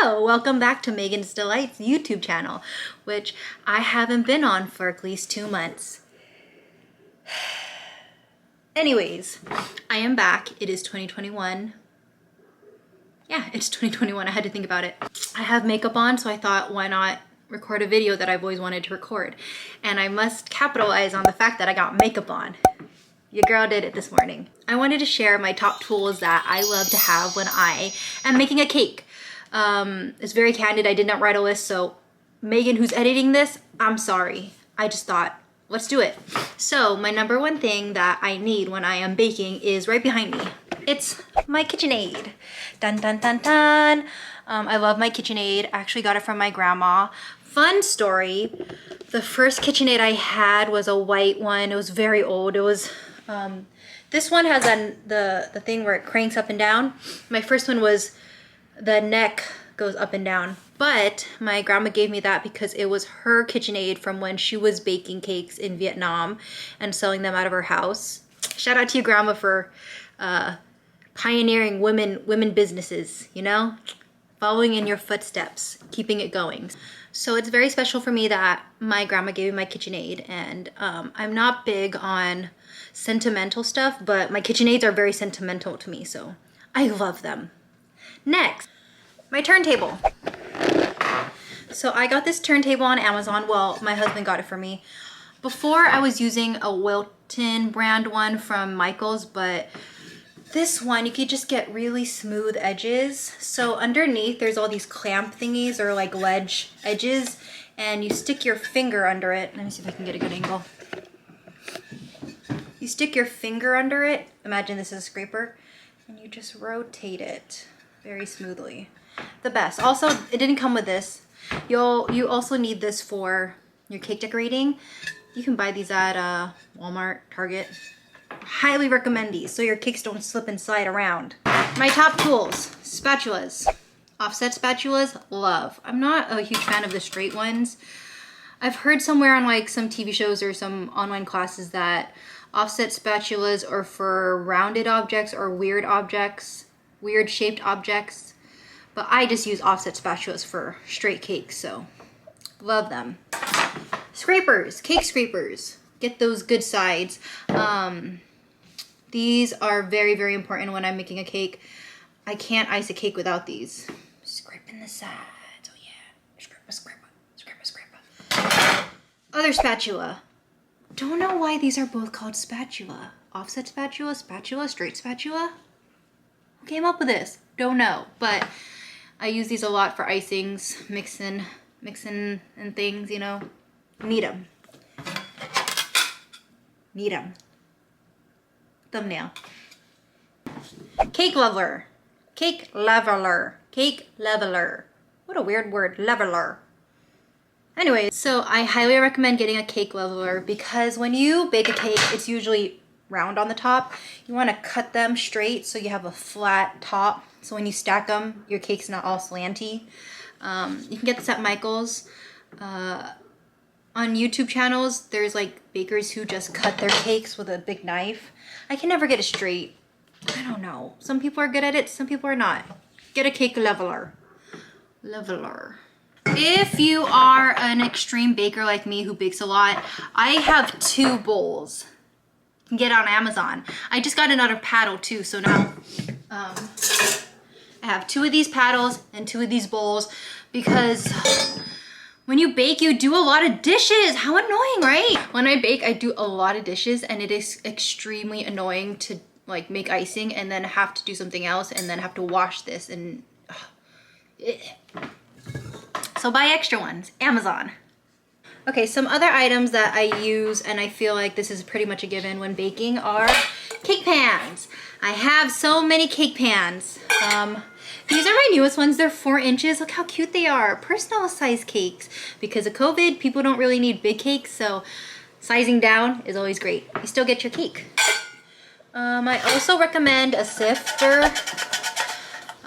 Hello, welcome back to Megan's Delightsj YouTube channel, which I haven't been on for at least 2 months. Anyways, I am back. It is 2021. Yeah, it's 2021. I had to think about it. I have makeup on, so I thought, why not record a video that I've always wanted to record? And I must capitalize on the fact that I got makeup on. Your girl did it this morning. I wanted to share my top tools that I love to have when I am making a cake. It's very candid. I did not write a list, so Megan, who's editing this, I'm sorry. I just thought, let's do it. So my number one thing that I need when I am baking is right behind me. It's my KitchenAid. Dun dun dun dun. I love my KitchenAid. I actually got it from my grandma. Fun story. The first KitchenAid I had was a white one. It was very old. It was this one has the thing where it cranks up and down. My first one was the neck goes up and down, but my grandma gave me that because it was her KitchenAid from when she was baking cakes in Vietnam and selling them out of her house. Shout out to you, grandma, for pioneering women businesses, you know, following in your footsteps, keeping it going. So it's very special for me that my grandma gave me my KitchenAid, and I'm not big on sentimental stuff, but my KitchenAids are very sentimental to me, so I love them. Next, my turntable. So I got this turntable on Amazon. Well, my husband got it for me. Before I was using a Wilton brand one from Michael's, but this one, you could just get really smooth edges. So underneath, there's all these clamp thingies or like ledge edges, and you stick your finger under it. Let me see if I can get a good angle. You stick your finger under it. Imagine this is a scraper, and you just rotate it very smoothly. The best. Also, it didn't come with this. You also need this for your cake decorating. You can buy these at Walmart, Target. Highly recommend these so your cakes don't slip and slide around. My top tools: spatulas. Offset spatulas, love. I'm not a huge fan of the straight ones. I've heard somewhere on like some TV shows or some online classes that offset spatulas are for rounded objects or weird objects, weird shaped objects. But I just use offset spatulas for straight cakes, so love them. Scrapers, cake scrapers. Get those good sides. These are very, very important when I'm making a cake. I can't ice a cake without these. Scraping the sides, oh yeah. Scraper, scraper, scraper, scraper. Other spatula. Don't know why these are both called spatula. Offset spatula, spatula, straight spatula. Who came up with this? Don't know, but I use these a lot for icings, mixing and things, you know. Need them. Need them. Thumbnail. Cake leveler. Cake leveler. Cake leveler. What a weird word, leveler. Anyway, so I highly recommend getting a cake leveler because when you bake a cake, it's usually round on the top. You want to cut them straight so you have a flat top. So when you stack them, your cake's not all slanty. You can get this at Michael's. On YouTube channels, there's like bakers who just cut their cakes with a big knife. I can never get it straight. I don't know. Some people are good at it, some people are not. Get a cake leveler. Leveler. If you are an extreme baker like me who bakes a lot, I have 2 bowls. You can get on Amazon. I just got another paddle too, so now I have 2 of these paddles and 2 of these bowls because when you bake, you do a lot of dishes. How annoying, right? When I bake, I do a lot of dishes, and it is extremely annoying to like make icing and then have to do something else and then have to wash this and so buy extra ones, Amazon. Okay, some other items that I use, and I feel like this is pretty much a given when baking, are cake pans. I have so many cake pans. These are my newest ones. They're 4 inches. Look how cute they are. Personal size cakes. Because of COVID, people don't really need big cakes, so sizing down is always great. You still get your cake. I also recommend a sifter.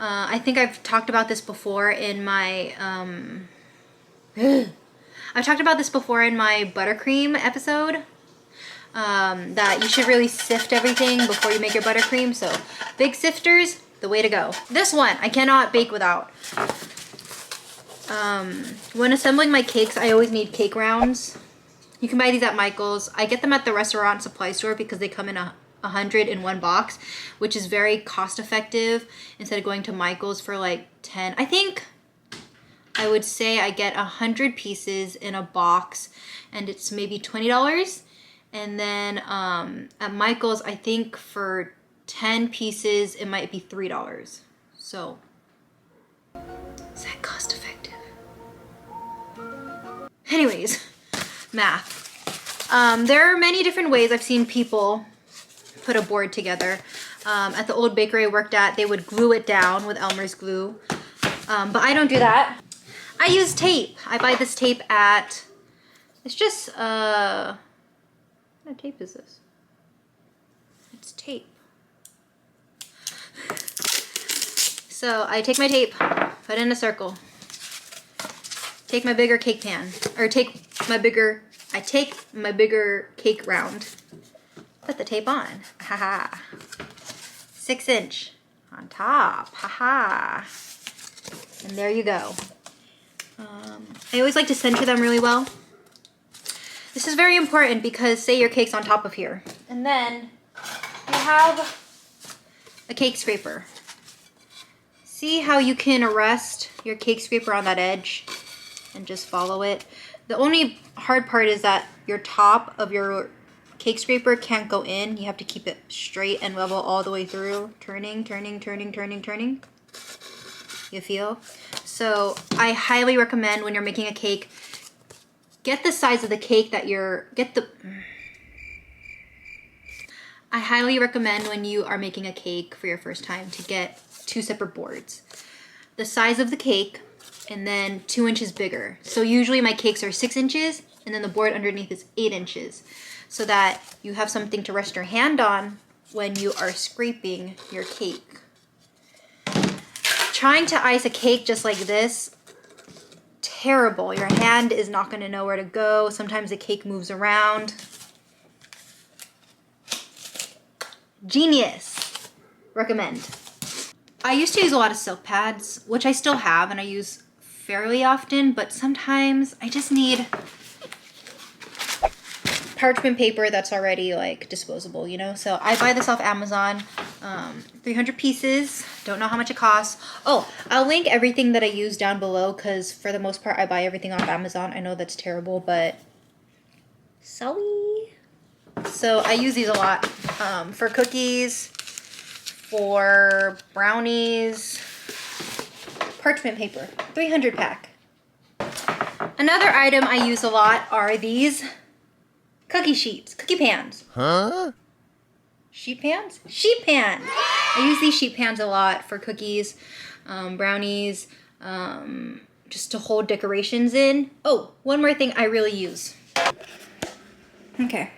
I think I've talked about this before in my buttercream episode. That you should really sift everything before you make your buttercream. So big sifters, the way to go. This one I cannot bake without. When assembling my cakes, I always need cake rounds. You can buy these at Michael's. I get them at the restaurant supply store because they come in 100 in one box, which is very cost effective instead of going to Michael's for like 10. I think I would say I get 100 pieces in a box and it's maybe $20. And then at Michael's, I think for 10 pieces, it might be $3. So is that cost effective? Anyways, math. There are many different ways I've seen people put a board together. At the old bakery I worked at, they would glue it down with Elmer's glue. But I don't do that. I use tape. I buy this tape at, it's just, what tape is this? It's tape. So I take my tape, put it in a circle. Take my bigger cake pan, or I take my bigger cake round. Put the tape on, haha. 6-inch on top, haha. And there you go. I always like to center them really well. This is very important because say your cake's on top of here, and then you have a cake scraper. See how you can rest your cake scraper on that edge and just follow it. The only hard part is that your top of your cake scraper can't go in. You have to keep it straight and level all the way through. Turning, turning, turning, turning, turning. You feel? So I highly recommend when you're making a cake, get the size of the cake that I highly recommend when you are making a cake for your first time to get 2 separate boards. The size of the cake and then 2 inches bigger. So usually my cakes are 6 inches and then the board underneath is 8 inches so that you have something to rest your hand on when you are scraping your cake. Trying to ice a cake just like this, terrible. Your hand is not going to know where to go. Sometimes the cake moves around. Genius. Recommend. I used to use a lot of silk pads, which I still have and I use fairly often, but sometimes I just need parchment paper that's already like disposable, you know? So I buy this off Amazon, 300 pieces, don't know how much it costs. Oh, I'll link everything that I use down below because for the most part I buy everything off Amazon. I know that's terrible, but sorry. So I use these a lot for cookies, for brownies, parchment paper, 300 pack. Another item I use a lot are these cookie sheets, cookie pans. Huh? Sheet pans? Sheet pan! I use these sheet pans a lot for cookies, brownies, just to hold decorations in. Oh, one more thing I really use. Okay.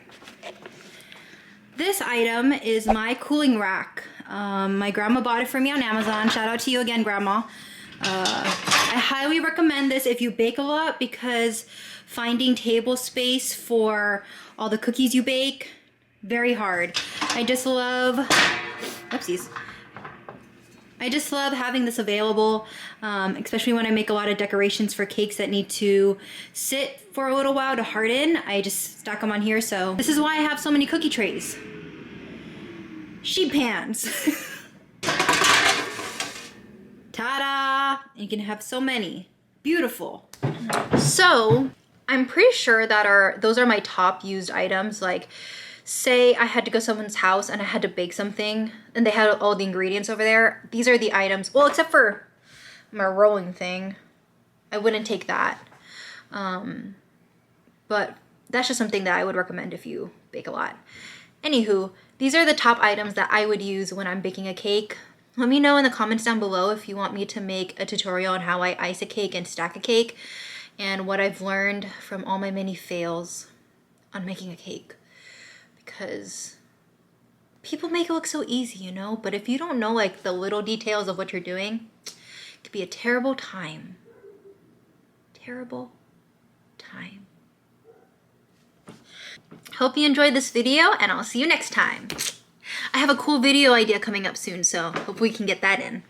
This item is my cooling rack. My grandma bought it for me on Amazon. Shout out to you again, Grandma. I highly recommend this if you bake a lot because finding table space for all the cookies you bake, very hard. I just love, oopsies. I just love having this available, especially when I make a lot of decorations for cakes that need to sit for a little while to harden. I just stack them on here, so this is why I have so many cookie trays. Sheet pans. Ta-da! You can have so many. Beautiful. So, I'm pretty sure that those are my top used items. Like, say I had to go to someone's house and I had to bake something and they had all the ingredients over there. These are the items. Well, except for my rolling thing. I wouldn't take that. But that's just something that I would recommend if you bake a lot. Anywho, these are the top items that I would use when I'm baking a cake. Let me know in the comments down below if you want me to make a tutorial on how I ice a cake and stack a cake and what I've learned from all my many fails on making a cake. Because people make it look so easy, you know, but if you don't know like the little details of what you're doing, it could be a terrible time. Terrible time. Hope you enjoyed this video and I'll see you next time. I have a cool video idea coming up soon, so hope we can get that in.